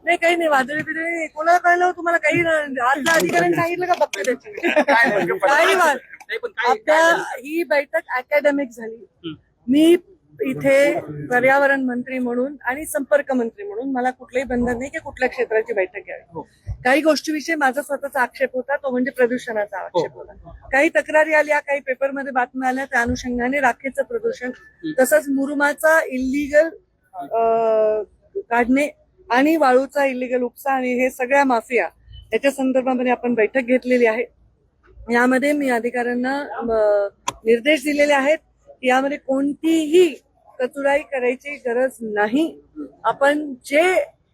नाही काही नाही, वादळी बिदळी कोणाला कळलं तुम्हाला काही आतल्या अधिकाऱ्यांनी सांगितलं का फक्त त्याची काही वाद. आपल्या ही बैठक अकॅडमिक झाली. मी इथे पर्यावरण मंत्री म्हणून आणि संपर्क मंत्री म्हणून मला कुठलंही बंधन नाही की कुठल्या क्षेत्राची बैठक घ्यावी. काही गोष्टीविषयी माझा स्वतःचा आक्षेप होता, तो म्हणजे प्रदूषणाचा आक्षेप होता. काही तक्रारी आल्या, काही पेपरमध्ये बातम्या आल्या, त्या अनुषंगाने राखेचं प्रदूषण तसंच मुरुमाचा इल्लीगल काढणे आणि वाळूचा इल्लीगल उपसा आणि हे सगळ्या माफिया याच्या संदर्भामध्ये आपण बैठक घेतलेली आहे. यामध्ये मी अधिकाऱ्यांना निर्देश दिलेले आहेत की यामध्ये कोणतीही कचुराई करायची गरज नाही. आपण जे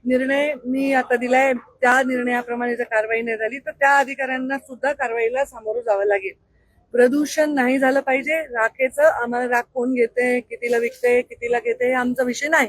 निर्णय मी आता दिलाय त्या निर्णयाप्रमाणे जर कारवाई नाही झाली तर त्या अधिकाऱ्यांना सुद्धा कारवाईला सामोरं जावं लागेल. प्रदूषण नाही झालं पाहिजे. राखेचं आम्हाला राख कोण घेते, कितीला विकते, कितीला घेते हे आमचा विषय नाही.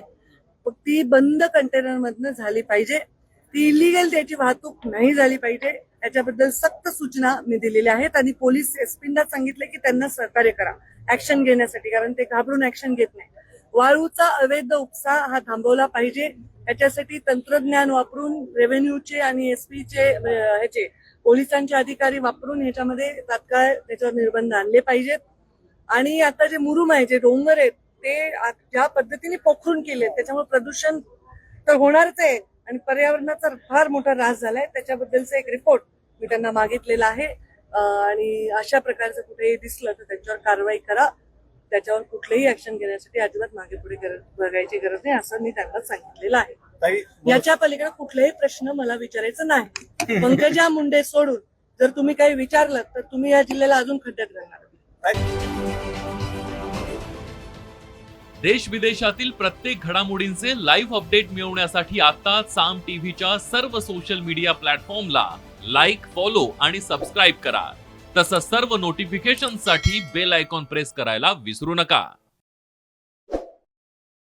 ती बंद कंटेनर मधनं झाली पाहिजे. ती इलिगल त्याची वाहतूक नाही झाली पाहिजे. याच्याबद्दल सक्त सूचना मी दिलेल्या आहेत आणि पोलीस एसपींना सांगितले की त्यांना सहकार्य करा ऍक्शन घेण्यासाठी, कारण ते घाबरून ऍक्शन घेत नाही. वाळूचा अवैध उपसा हा थांबवला पाहिजे. याच्यासाठी तंत्रज्ञान वापरून रेव्हेन्यूचे आणि एसपीचे ह्याचे पोलिसांचे अधिकारी वापरून ह्याच्यामध्ये तात्काळ त्याच्यावर निर्बंध आणले पाहिजेत. आणि आता जे मुरुम आहे, जे डोंगर आहेत, ते ज्या पद्धतीने पोखरून केले त्याच्यामुळे प्रदूषण तर होणारच आहे आणि पर्यावरणाचा फार मोठा ऱ्हास झालाय. त्याच्याबद्दलचा एक रिपोर्ट मी त्यांना मागितलेला आहे आणि अशा प्रकारचं कुठेही दिसलं तर त्याच्यावर कारवाई करा. त्याच्यावर कुठलीही ऍक्शन घेण्यासाठी अजिबात मागे पुढे बघायची गरज नाही असं मी त्यांना सांगितलेलं आहे. याच्या पलीकडे कुठलाही प्रश्न मला विचारायचा नाही. पंकजा मुंडे सोडून जर तुम्ही काही विचारलं तर तुम्ही या जिल्ह्याला अजून खड्ड्यात घालणार. देश विदेशातील प्रत्येक घडामोडींचे लाईव्ह अपडेट मिळवण्यासाठी आता साम टीव्हीच्या सर्व सोशल मीडिया प्लॅटफॉर्मला लाईक, फॉलो आणि सबस्क्राईब करा. तसंच सर्व नोटिफिकेशनसाठी बेल आयकॉन प्रेस करायला विसरू नका.